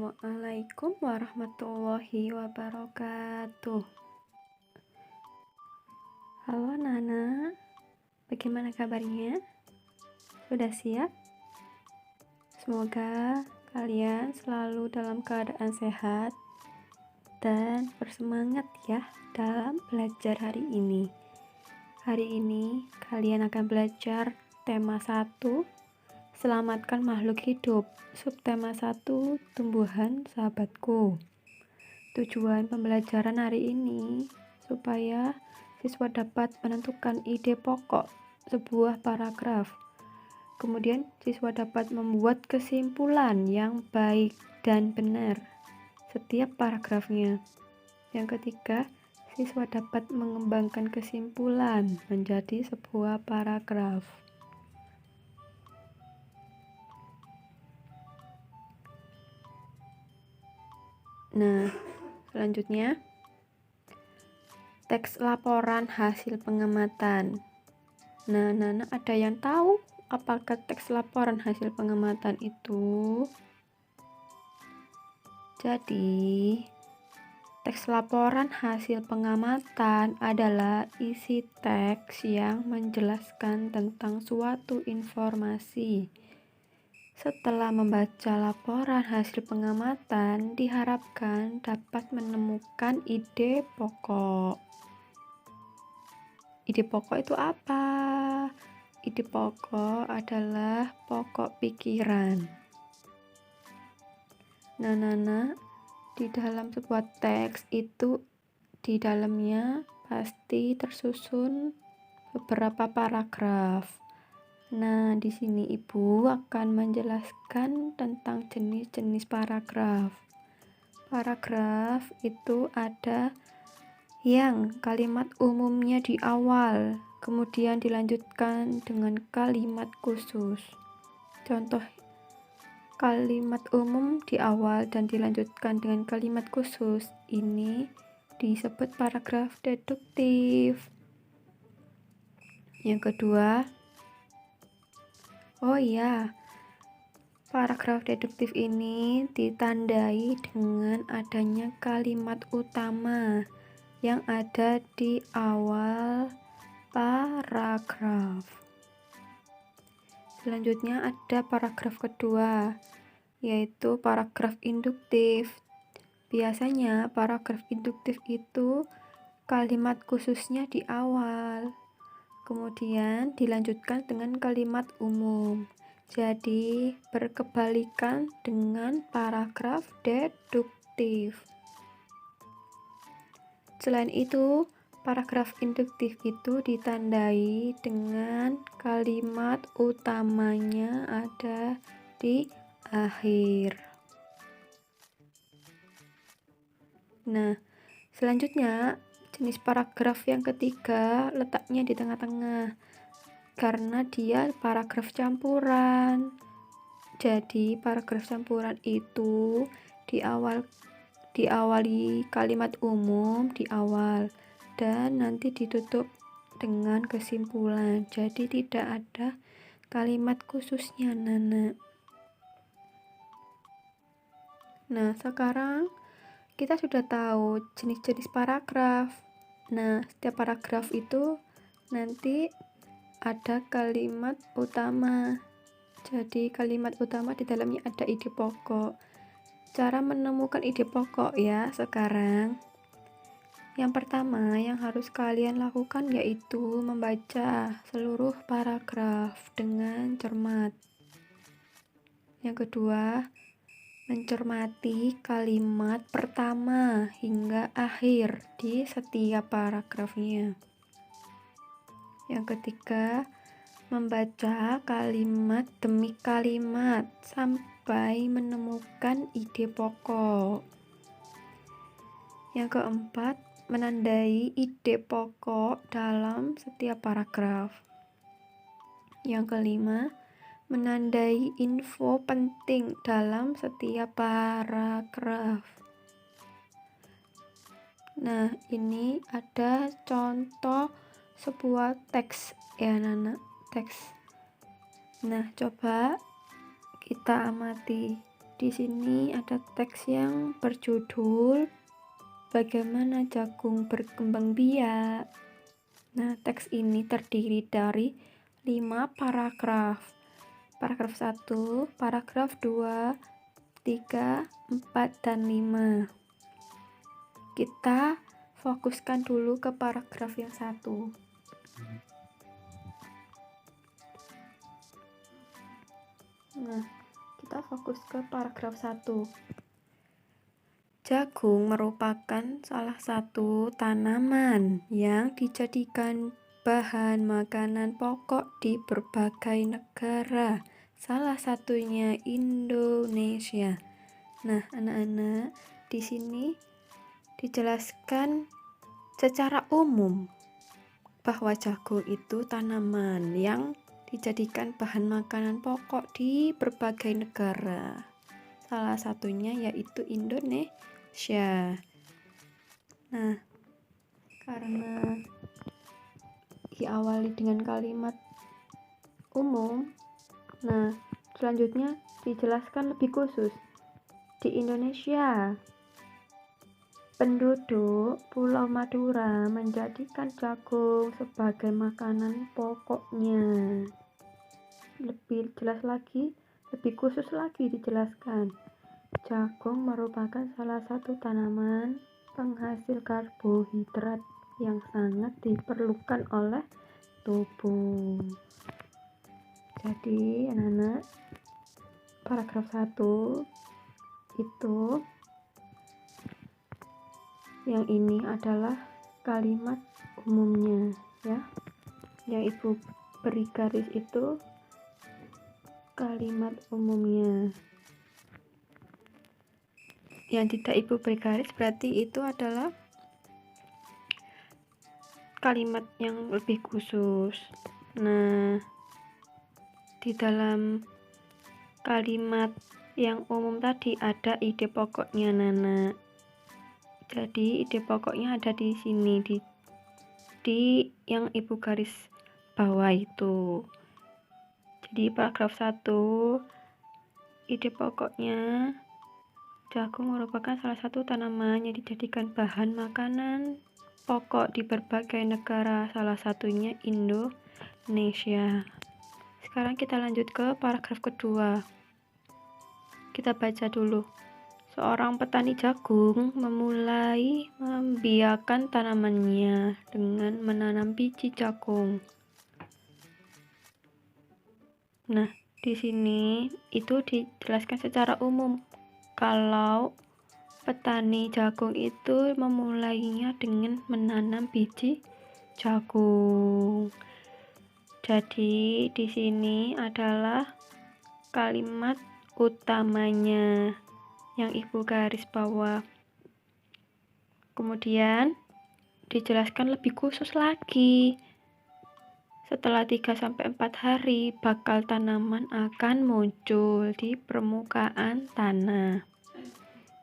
Assalamualaikum warahmatullahi wabarakatuh. Halo Nana, bagaimana kabarnya? Sudah siap? Semoga kalian selalu dalam keadaan sehat dan bersemangat ya dalam belajar hari ini. Hari ini kalian akan belajar tema 1, Selamatkan makhluk hidup. Subtema 1, Tumbuhan sahabatku. Tujuan pembelajaran hari ini supaya siswa dapat menentukan ide pokok sebuah paragraf. Kemudian siswa dapat membuat kesimpulan yang baik dan benar setiap paragrafnya. Yang ketiga, siswa dapat mengembangkan kesimpulan menjadi sebuah paragraf. Nah, selanjutnya teks laporan hasil pengamatan. Nah, Nana ada yang tahu apakah teks laporan hasil pengamatan itu? Jadi, teks laporan hasil pengamatan adalah isi teks yang menjelaskan tentang suatu informasi. Setelah membaca laporan hasil pengamatan, diharapkan dapat menemukan ide pokok. Ide pokok itu apa? Ide pokok adalah pokok pikiran. Nah, di dalam sebuah teks itu di dalamnya pasti tersusun beberapa paragraf. Nah, di sini Ibu akan menjelaskan tentang jenis-jenis paragraf. Paragraf itu ada yang kalimat umumnya di awal, kemudian dilanjutkan dengan kalimat khusus. Contoh kalimat umum di awal dan dilanjutkan dengan kalimat khusus ini disebut paragraf deduktif. Yang kedua, paragraf deduktif ini ditandai dengan adanya kalimat utama yang ada di awal paragraf. Selanjutnya ada paragraf kedua, yaitu paragraf induktif. Biasanya paragraf induktif itu kalimat khususnya di awal, kemudian dilanjutkan dengan kalimat umum. Jadi berkebalikan dengan paragraf deduktif. Selain itu, paragraf induktif itu ditandai dengan kalimat utamanya ada di akhir. Nah, selanjutnya jenis paragraf yang ketiga letaknya di tengah-tengah karena dia paragraf campuran. Jadi paragraf campuran itu diawali kalimat umum di awal dan nanti ditutup dengan kesimpulan. Jadi tidak ada kalimat khususnya, Nana. Nah, sekarang kita sudah tahu jenis-jenis paragraf. Nah, setiap paragraf itu nanti ada kalimat utama. Jadi kalimat utama di dalamnya ada ide pokok. Cara menemukan ide pokok ya sekarang. Yang pertama yang harus kalian lakukan yaitu membaca seluruh paragraf dengan cermat. Yang kedua, mencermati kalimat pertama hingga akhir di setiap paragrafnya. Yang ketiga, membaca kalimat demi kalimat sampai menemukan ide pokok. Yang keempat, menandai ide pokok dalam setiap paragraf. Yang kelima, menandai info penting dalam setiap paragraf. Nah, ini ada contoh sebuah teks ya, Nana. Teks. Nah, coba kita amati. Di sini ada teks yang berjudul Bagaimana Jagung Berkembang Biak. Nah, teks ini terdiri dari 5 paragraf. Paragraf 1, paragraf 2, 3, 4, dan 5. Kita fokuskan dulu ke paragraf yang 1. Nah, kita fokus ke paragraf 1. Jagung merupakan salah satu tanaman yang dijadikan bahan makanan pokok di berbagai negara, salah satunya Indonesia. Nah, anak-anak, di sini dijelaskan secara umum bahwa jagung itu tanaman yang dijadikan bahan makanan pokok di berbagai negara. Salah satunya yaitu Indonesia. Nah, karena diawali dengan kalimat umum, nah selanjutnya dijelaskan lebih khusus. Di Indonesia, penduduk Pulau Madura menjadikan jagung sebagai makanan pokoknya. Lebih jelas lagi, lebih khusus lagi dijelaskan. Jagung merupakan salah satu tanaman penghasil karbohidrat yang sangat diperlukan oleh tubuh. Jadi, anak-anak, paragraf 1 itu yang ini adalah kalimat umumnya ya. Yang Ibu beri garis itu kalimat umumnya. Yang tidak Ibu beri garis berarti itu adalah kalimat yang lebih khusus. Nah, di dalam kalimat yang umum tadi ada ide pokoknya, Nana. Jadi ide pokoknya ada di sini, di yang Ibu garis bawah itu. Jadi paragraf 1, ide pokoknya, jagung merupakan salah satu tanaman yang dijadikan bahan makanan pokok di berbagai negara, salah satunya Indonesia. Sekarang kita lanjut ke paragraf kedua. Kita baca dulu. Seorang petani jagung memulai membiakkan tanamannya dengan menanam biji jagung. Nah, di sini itu dijelaskan secara umum kalau petani jagung itu memulainya dengan menanam biji jagung. Jadi di sini adalah kalimat utamanya yang Ibu garis bawah. Kemudian dijelaskan lebih khusus lagi. Setelah 3-4 hari bakal tanaman akan muncul di permukaan tanah.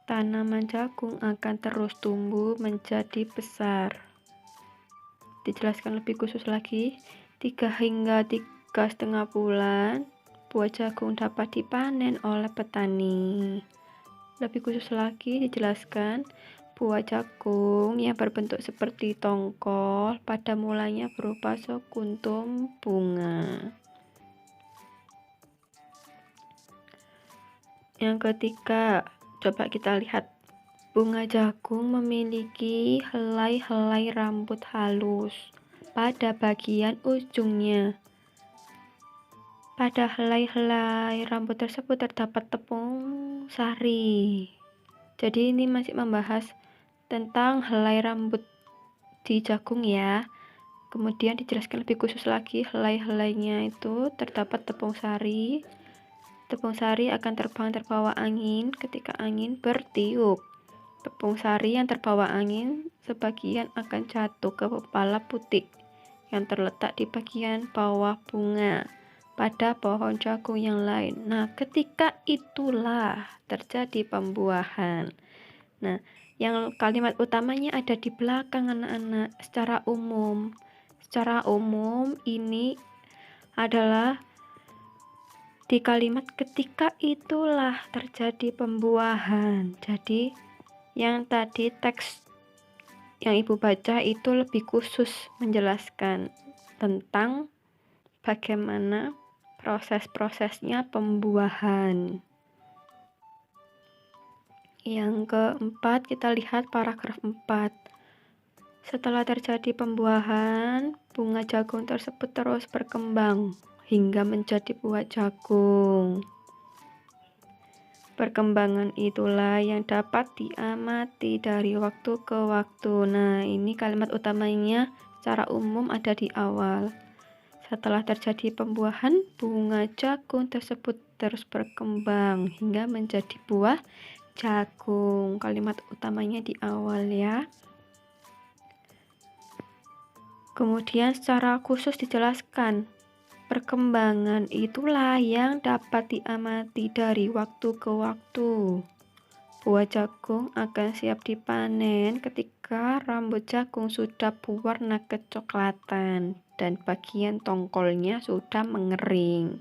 Tanaman jagung akan terus tumbuh menjadi besar. Dijelaskan lebih khusus lagi, 3 hingga 3,5 bulan buah jagung dapat dipanen oleh petani. Lebih khusus lagi dijelaskan, buah jagung yang berbentuk seperti tongkol pada mulanya berupa sekuntum bunga. Yang ketiga, coba kita lihat. Bunga jagung memiliki helai-helai rambut halus pada bagian ujungnya. Pada helai-helai rambut tersebut terdapat tepung sari. Jadi ini masih membahas tentang helai rambut di jagung ya. Kemudian dijelaskan lebih khusus lagi, helai-helainya itu terdapat tepung sari. Tepung sari akan terbang terbawa angin ketika angin bertiup. Tepung sari yang terbawa angin sebagian akan jatuh ke kepala putik yang terletak di bagian bawah bunga pada pohon jagung yang lain. Nah, ketika itulah terjadi pembuahan. Nah, yang kalimat utamanya ada di belakang anak-anak secara umum. Secara umum ini adalah di kalimat ketika itulah terjadi pembuahan. Jadi yang tadi teks yang Ibu baca itu lebih khusus menjelaskan tentang bagaimana proses-prosesnya pembuahan. Yang keempat, kita lihat paragraf 4. Setelah terjadi pembuahan, bunga jagung tersebut terus berkembang hingga menjadi buah jagung. Perkembangan itulah yang dapat diamati dari waktu ke waktu. Nah, ini kalimat utamanya secara umum ada di awal. Setelah terjadi pembuahan, bunga jagung tersebut terus berkembang hingga menjadi buah jagung. Kalimat utamanya di awal ya. Kemudian secara khusus dijelaskan, perkembangan itulah yang dapat diamati dari waktu ke waktu. Buah jagung akan siap dipanen ketika rambut jagung sudah berwarna kecoklatan dan bagian tongkolnya sudah mengering.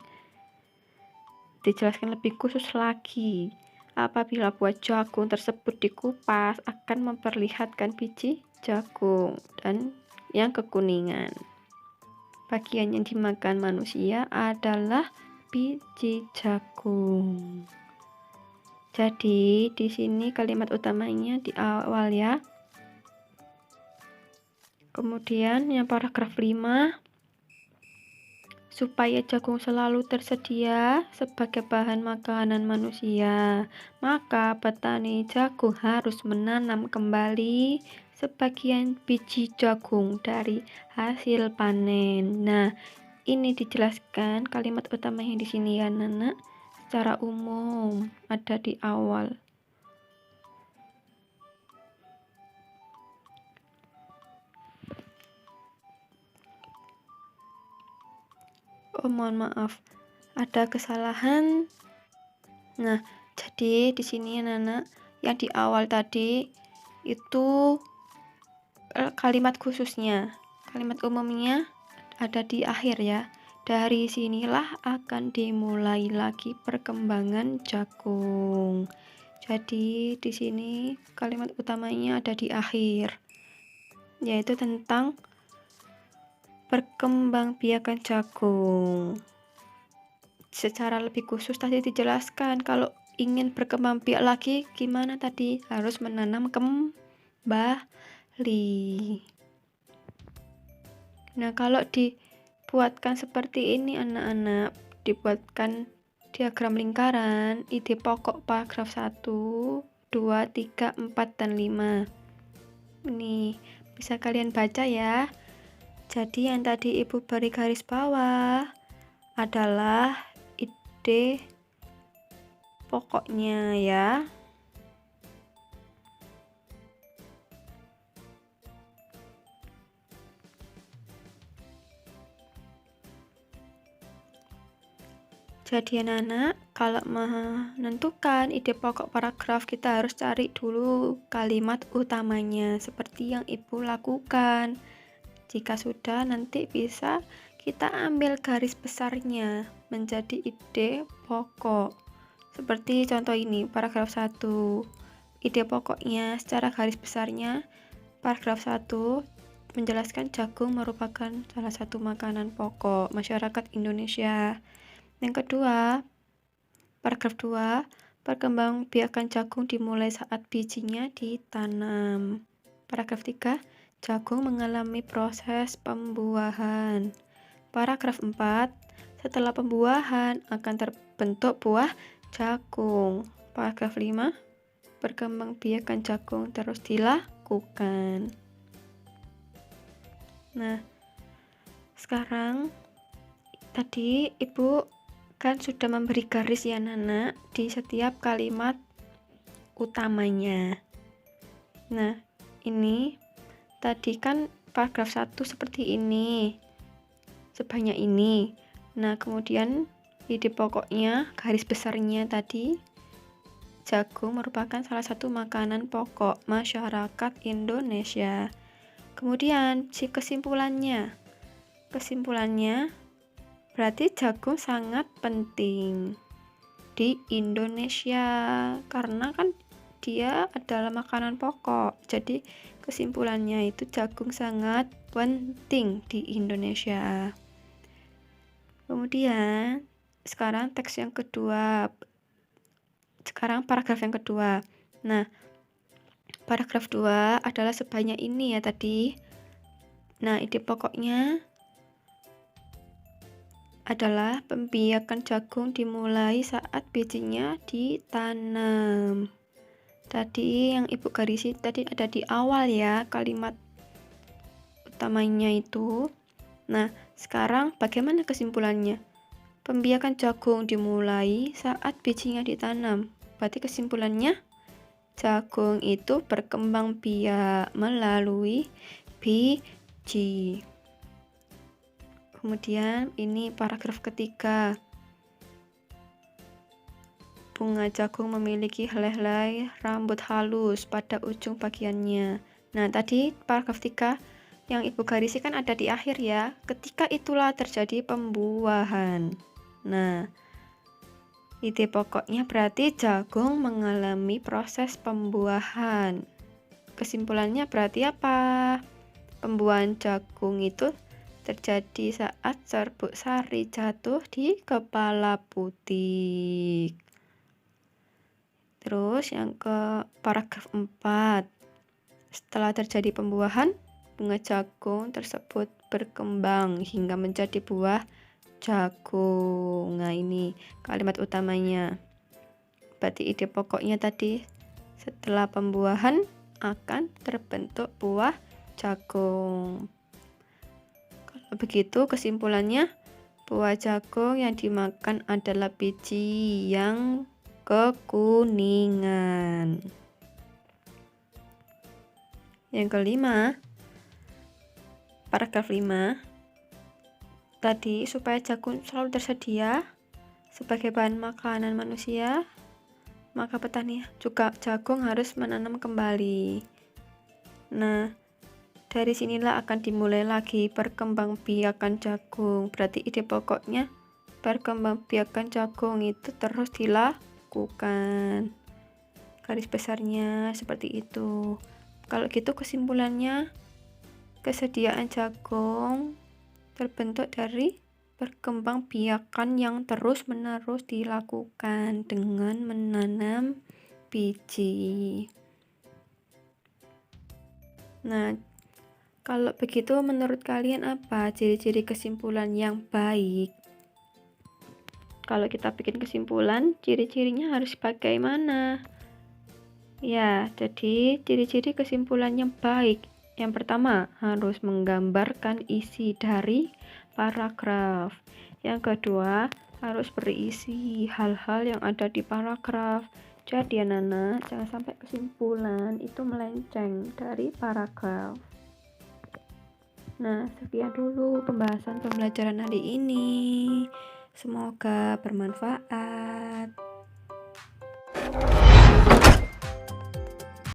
Dijelaskan lebih khusus lagi, apabila buah jagung tersebut dikupas akan memperlihatkan biji jagung dan yang kekuningan. Bagian yang dimakan manusia adalah biji jagung. Jadi di sini kalimat utamanya di awal ya. Kemudian yang paragraf 5, supaya jagung selalu tersedia sebagai bahan makanan manusia, maka petani jagung harus menanam kembali sebagian biji jagung dari hasil panen. Nah, ini dijelaskan kalimat utamanya di sini ya, Nana. Secara umum ada di awal. Oh, mohon maaf, ada kesalahan. Nah, jadi di sini ya, Nana, yang di awal tadi itu kalimat khususnya. Kalimat umumnya ada di akhir ya. Dari sinilah akan dimulai lagi perkembangan jagung. Jadi di sini kalimat utamanya ada di akhir, yaitu tentang perkembangbiakan jagung. Secara lebih khusus tadi dijelaskan kalau ingin berkembang biak lagi gimana tadi, harus menanam kembali. Nah, kalau dibuatkan seperti ini anak-anak, dibuatkan diagram lingkaran, ide pokok paragraf 1, 2, 3, 4, dan 5. Ini bisa kalian baca ya. Jadi yang tadi Ibu beri garis bawah adalah ide pokoknya ya. Jadi anak-anak, kalau menentukan ide pokok paragraf kita harus cari dulu kalimat utamanya seperti yang Ibu lakukan. Jika sudah, nanti bisa kita ambil garis besarnya menjadi ide pokok. Seperti contoh ini, paragraf 1. Ide pokoknya secara garis besarnya, paragraf 1 menjelaskan jagung merupakan salah satu makanan pokok masyarakat Indonesia. Yang kedua, paragraf 2, perkembangbiakan jagung dimulai saat bijinya ditanam. Paragraf 3, jagung mengalami proses pembuahan. Paragraf 4, setelah pembuahan akan terbentuk buah jagung. Paragraf 5, perkembangbiakan jagung terus dilakukan. Nah, sekarang tadi Ibu kan sudah memberi garis ya Nana di setiap kalimat utamanya. Nah, ini tadi kan paragraf 1 seperti ini, sebanyak ini. Nah, kemudian ide pokoknya, garis besarnya tadi, jagung merupakan salah satu makanan pokok masyarakat Indonesia. Kemudian si kesimpulannya Berarti jagung sangat penting di Indonesia karena kan dia adalah makanan pokok. Jadi kesimpulannya itu jagung sangat penting di Indonesia. Kemudian sekarang teks yang kedua. Sekarang paragraf yang kedua. Nah, paragraf 2 adalah sebanyak ini ya tadi. Nah, ide pokoknya adalah pembiakan jagung dimulai saat bijinya ditanam. Tadi yang Ibu garisi tadi ada di awal ya, kalimat utamanya itu. Nah, sekarang bagaimana kesimpulannya? Pembiakan jagung dimulai saat bijinya ditanam. Berarti kesimpulannya, jagung itu berkembang biak melalui biji. Kemudian ini paragraf ketiga. Bunga jagung memiliki helai-helai rambut halus pada ujung bagiannya. Nah, tadi paragraf 3 yang Ibu garisi kan ada di akhir ya. Ketika itulah terjadi pembuahan. Nah, ide pokoknya berarti jagung mengalami proses pembuahan. Kesimpulannya berarti apa? Pembuahan jagung itu terjadi saat serbuk sari jatuh di kepala putik. Terus yang ke paragraf 4. Setelah terjadi pembuahan, bunga jagung tersebut berkembang hingga menjadi buah jagung. Nah, ini kalimat utamanya. Berarti ide pokoknya tadi, setelah pembuahan akan terbentuk buah jagung. Kalau begitu kesimpulannya, buah jagung yang dimakan adalah biji yang kekuningan. Yang kelima, paragraf 5. Tadi supaya jagung selalu tersedia sebagai bahan makanan manusia, maka petani juga jagung harus menanam kembali. Nah, dari sinilah akan dimulai lagi perkembangbiakan jagung. Berarti ide pokoknya perkembangbiakan jagung itu terus dilakukan. Garis besarnya seperti itu. Kalau gitu kesimpulannya, kesediaan jagung terbentuk dari perkembangbiakan yang terus-menerus dilakukan dengan menanam biji. Nah, kalau begitu menurut kalian apa ciri-ciri kesimpulan yang baik? Kalau kita bikin kesimpulan, ciri-cirinya harus bagaimana? Ya, jadi ciri-ciri kesimpulan yang baik. Yang pertama, harus menggambarkan isi dari paragraf. Yang kedua, harus berisi hal-hal yang ada di paragraf. Jadi anak-anak, jangan sampai kesimpulan itu melenceng dari paragraf. Nah, sekian dulu pembahasan pembelajaran hari ini. Semoga bermanfaat.